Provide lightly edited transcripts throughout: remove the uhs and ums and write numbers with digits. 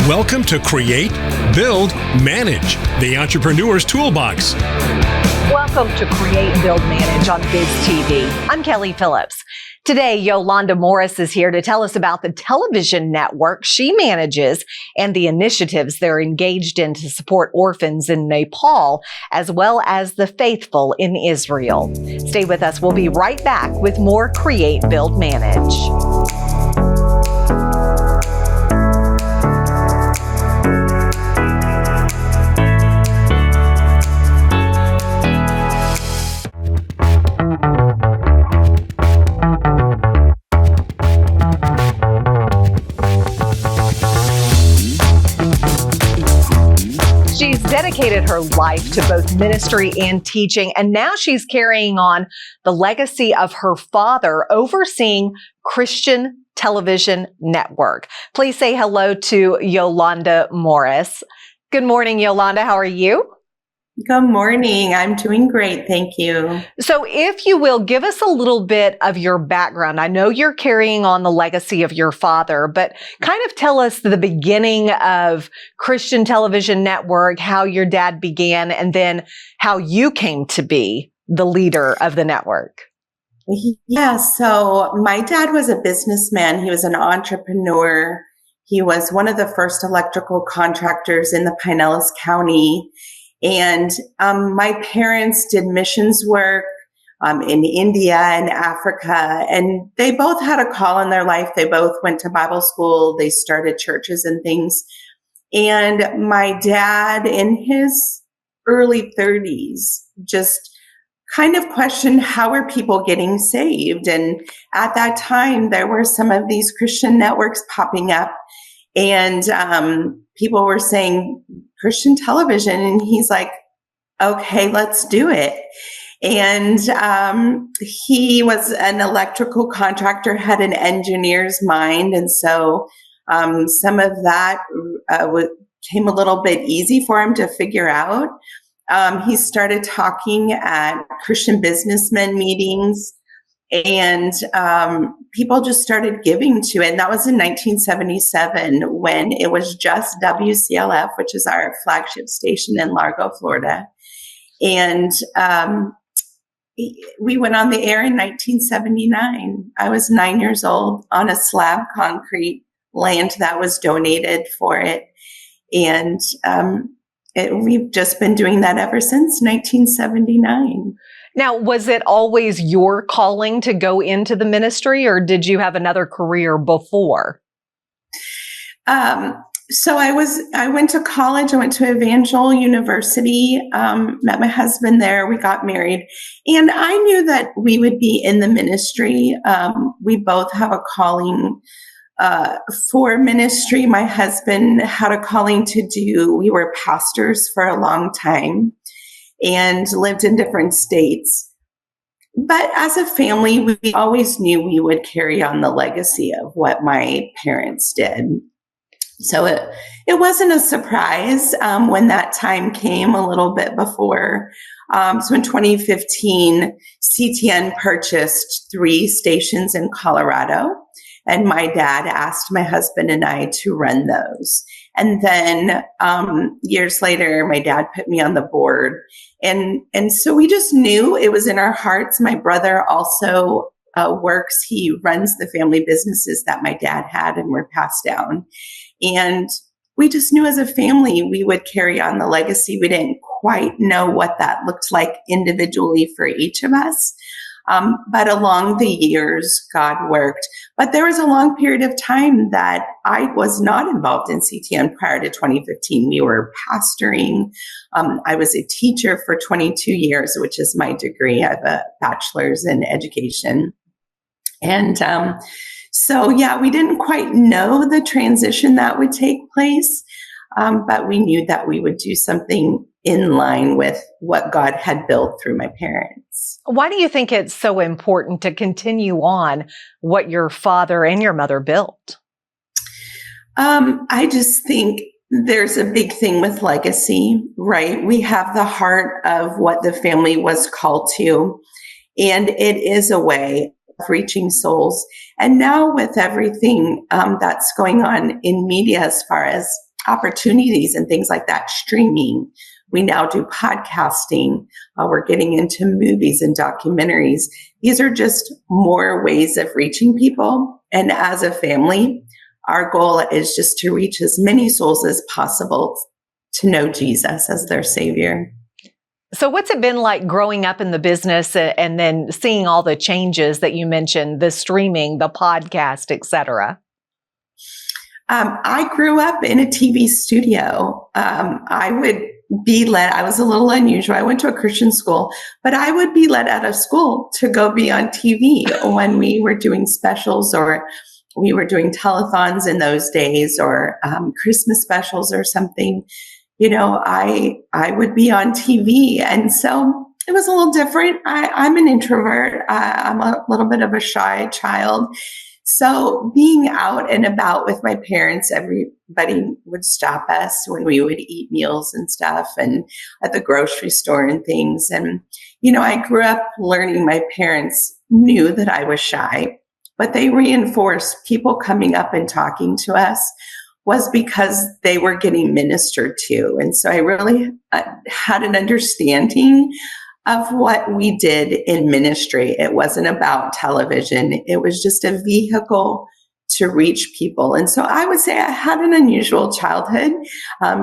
Welcome to Create, Build, Manage, the Entrepreneur's Toolbox. Welcome to Create, Build, Manage on BizTV. I'm Kelli Phillips. Today, Yolanda Morris is here to tell us about the television network she manages and the initiatives they're engaged in to support orphans in Nepal, as well as the faithful in Israel. Stay with us. We'll be right back with more Create, Build, Manage. She's dedicated her life to both ministry and teaching, and now she's carrying on the legacy of her father, overseeing Christian Television Network. Please say hello to Yolanda Morris. Good morning, Yolanda. How are you? Good morning. I'm doing great. Thank you. So if you will, give us a little bit of your background. I know you're carrying on the legacy of your father, but kind of tell us the beginning of Christian Television Network, how your dad began, and then how you came to be the leader of the network. Yeah, so my dad was a businessman. He was an entrepreneur. He was one of the first electrical contractors in the Pinellas County. And my parents did missions work in India and Africa, and they both had a call in their life. They both went to Bible school. They started churches and things. And my dad, in his early 30s, just kind of questioned, how are people getting saved? And at that time, there were some of these Christian networks popping up, and people were saying Christian television. And he's like, okay, let's do it. And he was an electrical contractor, had an engineer's mind. And so some of that came a little bit easy for him to figure out. He started talking at Christian businessmen meetings, and people just started giving to it. And that was in 1977, when it was just WCLF, which is our flagship station in Largo, Florida. And we went on the air in 1979. I was 9 years old on a slab concrete land that was donated for it. And we've just been doing that ever since 1979. Now, was it always your calling to go into the ministry, or did you have another career before? So I went to college. I went to Evangel University, met my husband there. We got married, and I knew that we would be in the ministry. We both have a calling for ministry. My husband had a calling we were pastors for a long time and lived in different states. But as a family, we always knew we would carry on the legacy of what my parents did. So it wasn't a surprise when that time came a little bit before. So in 2015, CTN purchased 3 stations in Colorado, and my dad asked my husband and I to run those. And then years later, my dad put me on the board. And so we just knew it was in our hearts. My brother also works. He runs the family businesses that my dad had and were passed down. And we just knew as a family we would carry on the legacy. We didn't quite know what that looked like individually for each of us. But along the years, God worked. But there was a long period of time that I was not involved in CTN prior to 2015. We were pastoring. I was a teacher for 22 years, which is my degree. I have a bachelor's in education. And so, yeah, we didn't quite know the transition that would take place, but we knew that we would do something in line with what God had built through my parents. Why do you think it's so important to continue on what your father and your mother built? I just think there's a big thing with legacy, right? We have the heart of what the family was called to, and it is a way of reaching souls. And now with everything that's going on in media as far as opportunities and things like that, streaming. We now do podcasting. We're getting into movies and documentaries. These are just more ways of reaching people. And as a family, our goal is just to reach as many souls as possible to know Jesus as their Savior. So what's it been like growing up in the business and then seeing all the changes that you mentioned, the streaming, the podcast, et cetera? I grew up in a TV studio. I would be led, I was a little unusual. I went to a Christian school, but I would be let out of school to go be on TV when we were doing specials, or we were doing telethons in those days, or Christmas specials or something. I would be on TV. And so it was a little different. I'm an introvert. I'm a little bit of a shy child. So being out and about with my parents, everybody would stop us when we would eat meals and stuff, and at the grocery store and things. And, I grew up learning my parents knew that I was shy, but they reinforced people coming up and talking to us was because they were getting ministered to. And so I really had an understanding of what we did in ministry. It wasn't about television. It was just a vehicle to reach people. And so I would say I had an unusual childhood,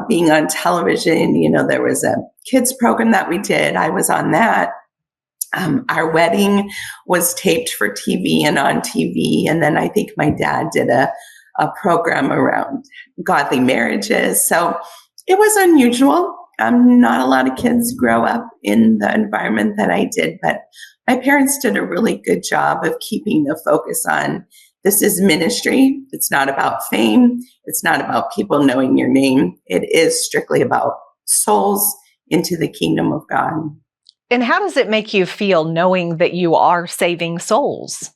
being on television. There was a kids program that we did. I was on that. Our wedding was taped for TV and on TV. And then I think my dad did a program around godly marriages. So it was unusual. Not a lot of kids grow up in the environment that I did, but my parents did a really good job of keeping the focus on this is ministry. It's not about fame. It's not about people knowing your name. It is strictly about souls into the kingdom of God. And how does it make you feel knowing that you are saving souls?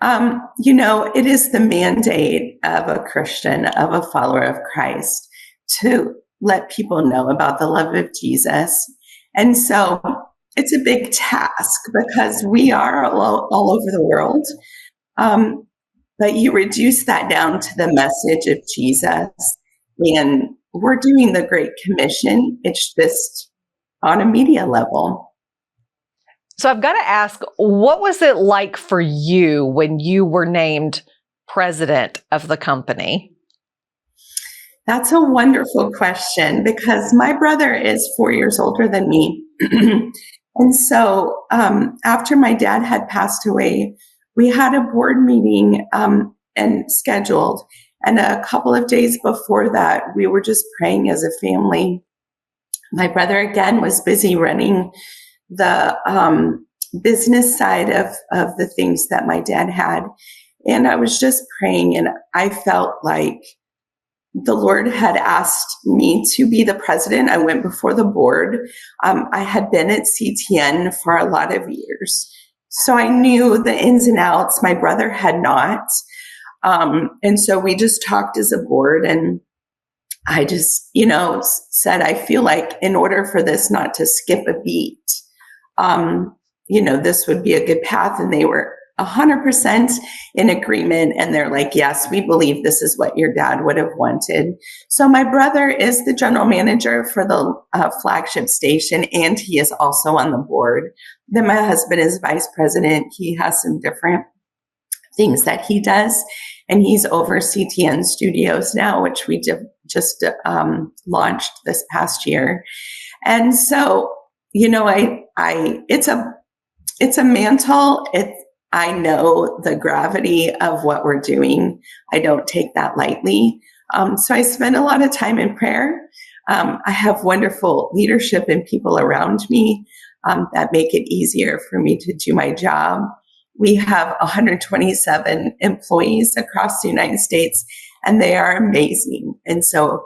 It is the mandate of a Christian, of a follower of Christ, to let people know about the love of Jesus. And so it's a big task because we are all over the world. But you reduce that down to the message of Jesus. And we're doing the Great Commission. It's just on a media level. So I've got to ask, what was it like for you when you were named president of the company? That's a wonderful question because my brother is 4 years older than me. And so after my dad had passed away, we had a board meeting and scheduled. And a couple of days before that, we were just praying as a family. My brother, again, was busy running the business side of the things that my dad had. And I was just praying, and I felt like the Lord had asked me to be the president. I went before the board. I had been at CTN for a lot of years, so I knew the ins and outs. My brother had not. And so we just talked as a board, and I just, said, I feel like in order for this not to skip a beat, this would be a good path. And they were 100% in agreement. And they're like, yes, we believe this is what your dad would have wanted. So my brother is the general manager for the flagship station, and he is also on the board. Then my husband is vice president. He has some different things that he does. And he's over CTN Studios now, which we just launched this past year. And so, it's a mantle. I know the gravity of what we're doing. I don't take that lightly. So I spend a lot of time in prayer. I have wonderful leadership and people around me that make it easier for me to do my job. We have 127 employees across the United States, and they are amazing. And so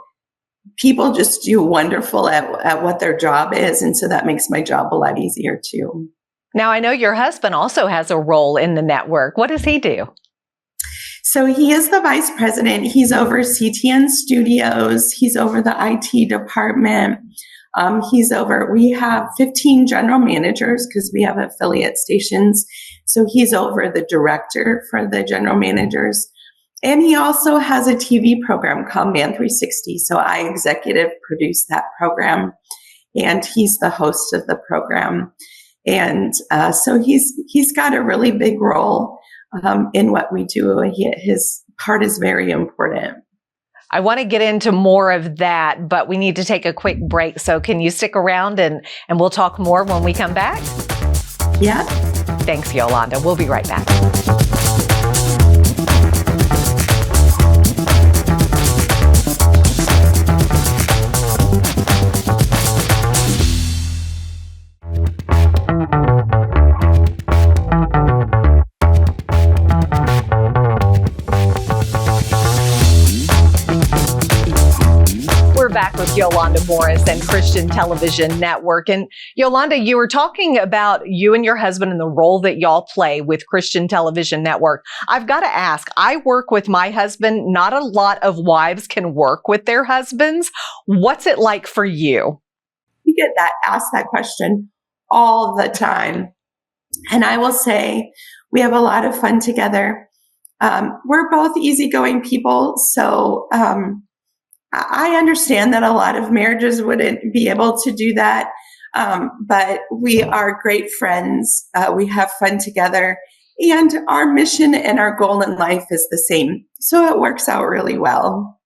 people just do wonderful at what their job is. And so that makes my job a lot easier too. Now, I know your husband also has a role in the network. What does he do? So he is the vice president. He's over CTN Studios. He's over the IT department. We have 15 general managers because we have affiliate stations. So he's over the director for the general managers. And he also has a TV program called Man 360. So I executive produce that program, and he's the host of the program. And so he's got a really big role in what we do. His part is very important. I want to get into more of that, but we need to take a quick break. So can you stick around and we'll talk more when we come back? Yeah. Thanks, Yolanda. We'll be right back. Back with Yolanda Morris and Christian Television Network. And Yolanda, you were talking about you and your husband and the role that y'all play with Christian Television Network. I've got to ask, I work with my husband. Not a lot of wives can work with their husbands. What's it like for you? You get asked that question all the time. And I will say we have a lot of fun together. We're both easygoing people. So, I understand that a lot of marriages wouldn't be able to do that, but we are great friends. We have fun together, and our mission and our goal in life is the same. So it works out really well.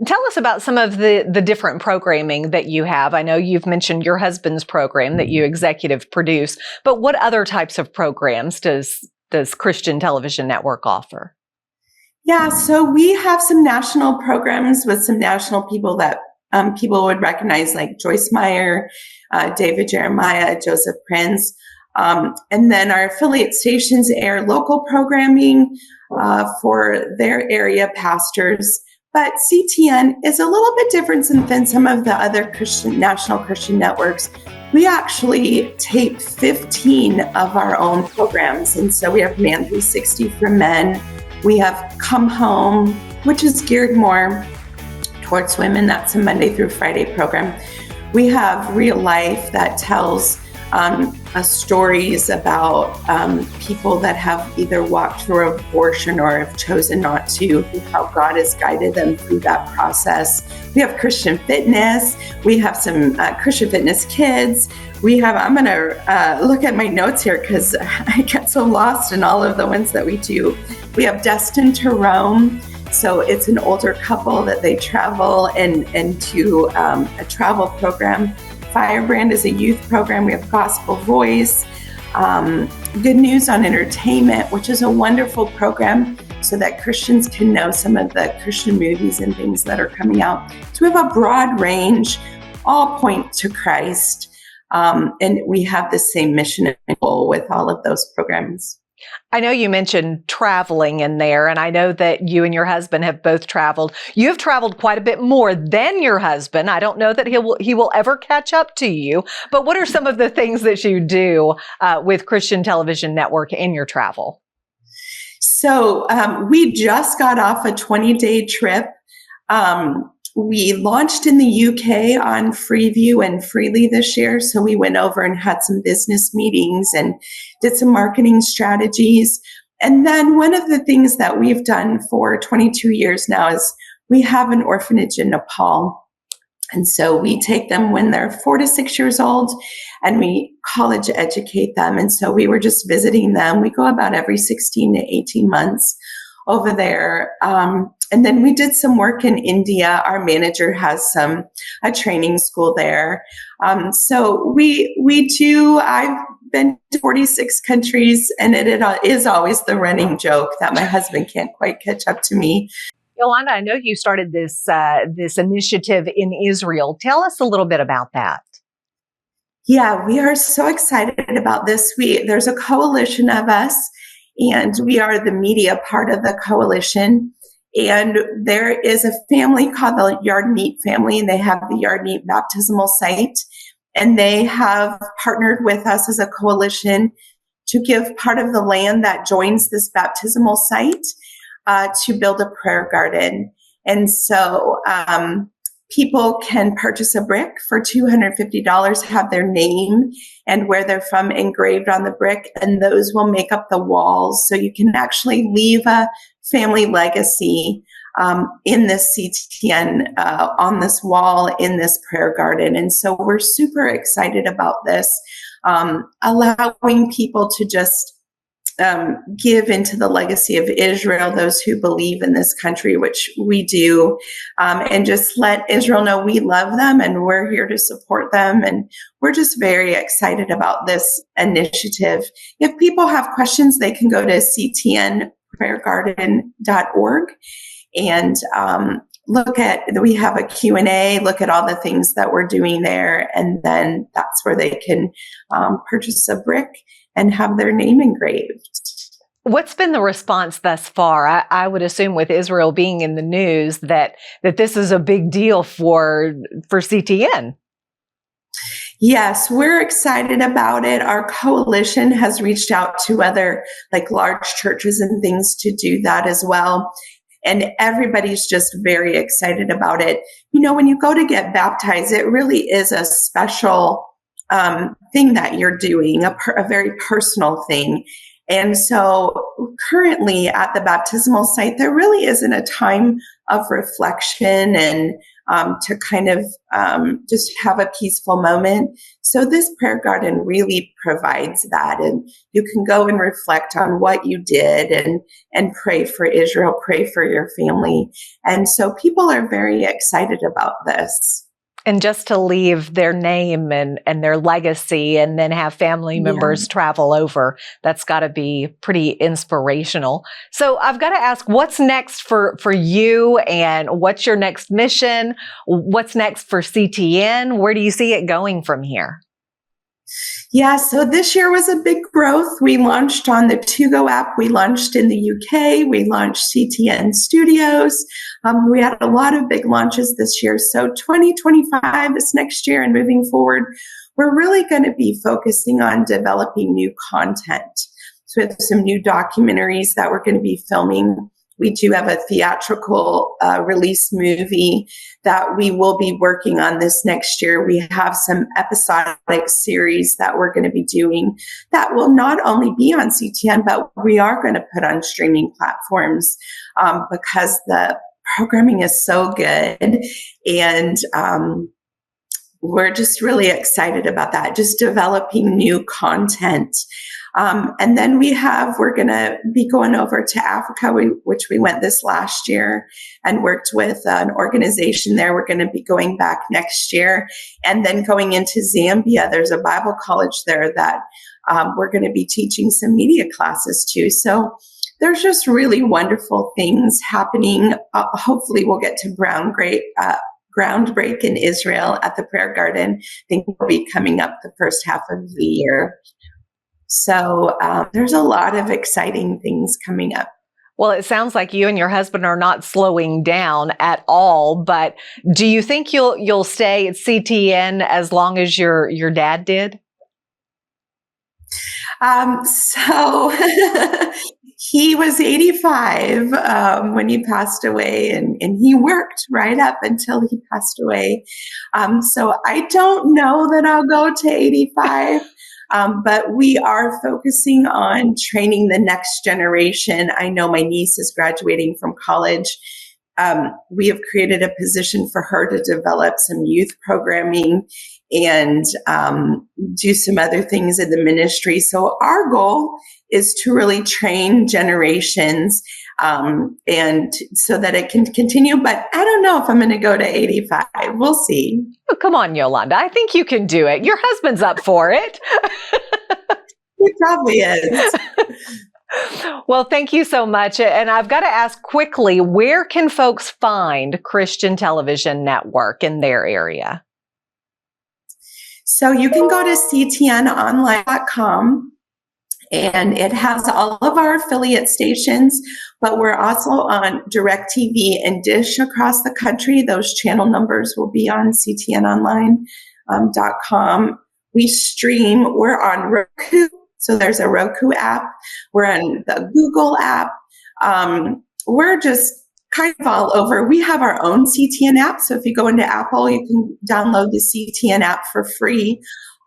Tell us about some of the different programming that you have. I know you've mentioned your husband's program that you executive produce, but what other types of programs does Christian Television Network offer? Yeah, so we have some national programs with some national people that people would recognize, like Joyce Meyer, David Jeremiah, Joseph Prince. And then our affiliate stations air local programming for their area pastors. But CTN is a little bit different than some of the other national Christian networks. We actually tape 15 of our own programs. And so we have Man 360 for men. We have Come Home, which is geared more towards women. That's a Monday through Friday program. We have Real Life that tells stories about people that have either walked through abortion or have chosen not to, how God has guided them through that process. We have Christian Fitness. We have some Christian Fitness Kids. We have, I'm going to look at my notes here because I get so lost in all of the ones that we do. We have Destined to Roam. So it's an older couple that they travel and to a travel program. Firebrand is a youth program. We have Gospel Voice, Good News on Entertainment, which is a wonderful program so that Christians can know some of the Christian movies and things that are coming out. So we have a broad range, all point to Christ. And we have the same mission and goal with all of those programs. I know you mentioned traveling in there, and I know that you and your husband have both traveled. You have traveled quite a bit more than your husband. I don't know that he will ever catch up to you, but what are some of the things that you do with Christian Television Network in your travel? So we just got off a 20-day trip. We launched in the UK on Freeview and Freely this year. So we went over and had some business meetings and did some marketing strategies. And then one of the things that we've done for 22 years now is we have an orphanage in Nepal. And so we take them when they're 4 to 6 years old and we college educate them. And so we were just visiting them. We go about every 16 to 18 months over there. And then we did some work in India. Our manager has a training school there. So we do, I've been to 46 countries, and it is always the running joke that my husband can't quite catch up to me. Yolanda, I know you started this initiative in Israel. Tell us a little bit about that. Yeah, we are so excited about this. There's a coalition of us, and we are the media part of the coalition. And there is a family called the Yard Meat family, and they have the Yard Meat baptismal site. And they have partnered with us as a coalition to give part of the land that joins this baptismal site to build a prayer garden. And so people can purchase a brick for $250, have their name and where they're from engraved on the brick, and those will make up the walls. So you can actually leave a family legacy in this CTN, on this wall, in this prayer garden. And so we're super excited about this, allowing people to just give into the legacy of Israel, those who believe in this country, which we do, and just let Israel know we love them and we're here to support them. And we're just very excited about this initiative. If people have questions, they can go to ctnprayergarden.org and we have a Q&A, look at all the things that we're doing there, and then that's where they can purchase a brick and have their name engraved. What's been the response thus far? I would assume with Israel being in the news that this is a big deal for CTN. Yes, we're excited about it. Our coalition has reached out to other large churches and things to do that as well. And everybody's just very excited about it. When you go to get baptized, it really is a special thing that you're doing, a very personal thing. And so currently at the baptismal site, there really isn't a time of reflection and to kind of just have a peaceful moment. So this prayer garden really provides that. And you can go and reflect on what you did and pray for Israel, pray for your family. And so people are very excited about this. And just to leave their name and their legacy and then have family members travel over, that's got to be pretty inspirational. So I've got to ask, what's next for you, and what's your next mission? What's next for CTN? Where do you see it going from here? Yeah, so this year was a big growth. We launched on the To-Go app. We launched in the UK. We launched CTN Studios. We had a lot of big launches this year. So 2025, this next year and moving forward, we're really going to be focusing on developing new content. So we have some new documentaries that we're going to be filming. We do have a theatrical release movie that we will be working on this next year. We have some episodic series that we're going to be doing that will not only be on CTN, but we are going to put on streaming platforms because the programming is so good. And we're just really excited about that, just developing new content. And then we're going to be going over to Africa, which we went this last year and worked with an organization there. We're going to be going back next year and then going into Zambia. There's a Bible college there that we're going to be teaching some media classes to. So there's just really wonderful things happening. Hopefully we'll get to groundbreak in Israel at the prayer garden. I think will be coming up the first half of the year. So there's a lot of exciting things coming up. Well, it sounds like you and your husband are not slowing down at all, but do you think you'll stay at CTN as long as your dad did? So he was 85 when he passed away, and he worked right up until he passed away. So I don't know that I'll go to 85. But we are focusing on training the next generation. I know my niece is graduating from college. We have created a position for her to develop some youth programming and do some other things in the ministry. So our goal is to really train generations and so that it can continue. But I don't know if I'm going to go to 85. We'll see. Oh, come on, Yolanda. I think you can do it. Your husband's up for it. He probably is. Well, thank you so much. And I've got to ask quickly, where can folks find Christian Television Network in their area? So you can go to ctnonline.com. And it has all of our affiliate stations, but we're also on DirecTV and Dish across the country. Those channel numbers will be on ctnonline.com. We stream, we're on Roku, so there's a Roku app. We're on the Google app. We're just kind of all over. We have our own CTN app, so if you go into Apple, you can download the CTN app for free.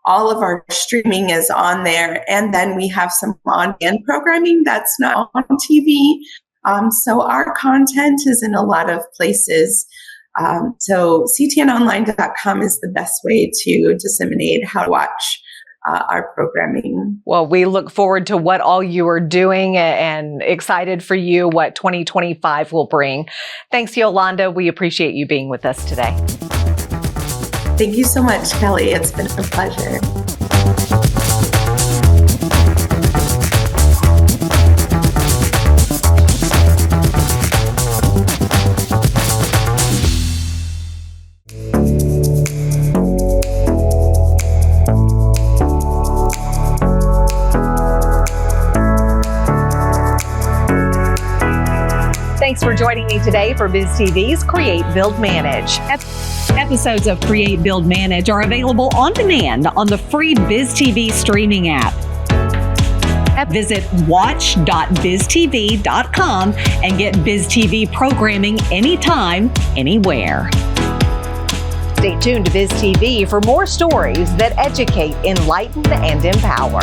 All of our streaming is on there. And then we have some on-demand programming that's not on TV. So our content is in a lot of places. So ctnonline.com is the best way to disseminate how to watch our programming. Well, we look forward to what all you are doing and excited for you, what 2025 will bring. Thanks, Yolanda. We appreciate you being with us today. Thank you so much, Kelly. It's been a pleasure. Thanks for joining me today for BizTV's Create, Build, Manage. Episodes of Create, Build, Manage are available on demand on the free BizTV streaming app. Visit watch.biztv.com and get BizTV programming anytime, anywhere. Stay tuned to BizTV for more stories that educate, enlighten, and empower.